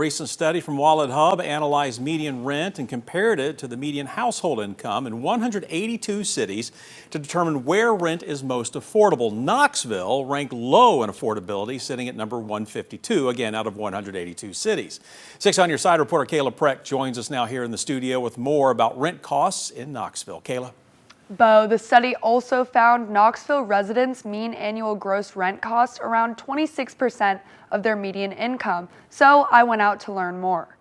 recent study from Wallet Hub analyzed median rent and compared it to the median household income in 182 cities to determine where rent is most affordable. Knoxville ranked low in affordability, sitting at number 152, again out of 182 cities. 6 on Your Side reporter Kayla Preck joins us now here in the studio with more about rent costs in Knoxville. Kayla. Bo, the study also found Knoxville residents' mean annual gross rent costs around 26% of their median income, so I went out to learn more.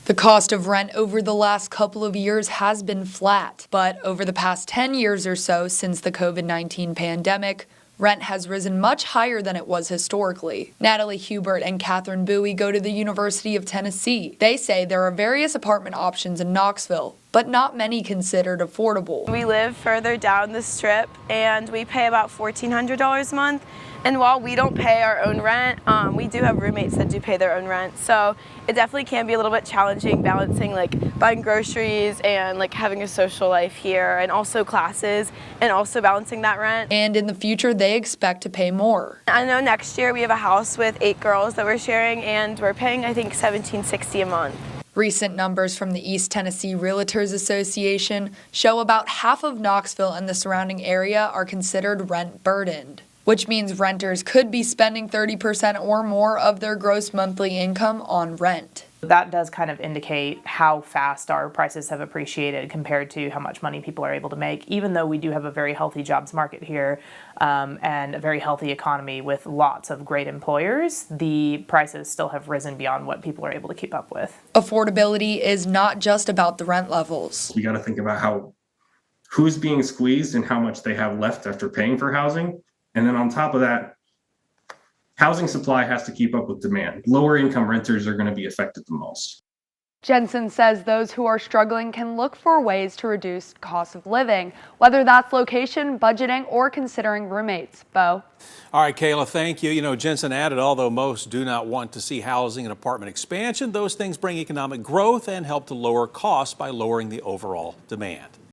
The cost of rent over the last couple of years has been flat, but over the past 10 years or so since the COVID-19 pandemic, rent has risen much higher than it was historically. Natalie Hubert and Catherine Bowie go to the University of Tennessee. They say there are various apartment options in Knoxville, but not many considered affordable. We live further down the strip and we pay about $1,400 a month. And while we don't pay our own rent, we do have roommates that do pay their own rent. So it definitely can be a little bit challenging balancing like buying groceries and like having a social life here and also classes and also balancing that rent. And in the future, they expect to pay more. I know next year we have a house with 8 girls that we're sharing and we're paying I think $1,760 a month. Recent numbers from the East Tennessee Realtors Association show about half of Knoxville and the surrounding area are considered rent burdened, which means renters could be spending 30% or more of their gross monthly income on rent. That does kind of indicate how fast our prices have appreciated compared to how much money people are able to make, even though we do have a very healthy jobs market here and a very healthy economy with lots of great employers. The prices still have risen beyond what people are able to keep up with. Affordability is not just about the rent levels. We got to think about who's being squeezed and how much they have left after paying for housing. And then on top of that, housing supply has to keep up with demand. Lower income renters are going to be affected the most. Jensen says those who are struggling can look for ways to reduce cost of living, whether that's location, budgeting, or considering roommates. Bo? All right, Kayla, thank you. You know, Jensen added, although most do not want to see housing and apartment expansion, those things bring economic growth and help to lower costs by lowering the overall demand.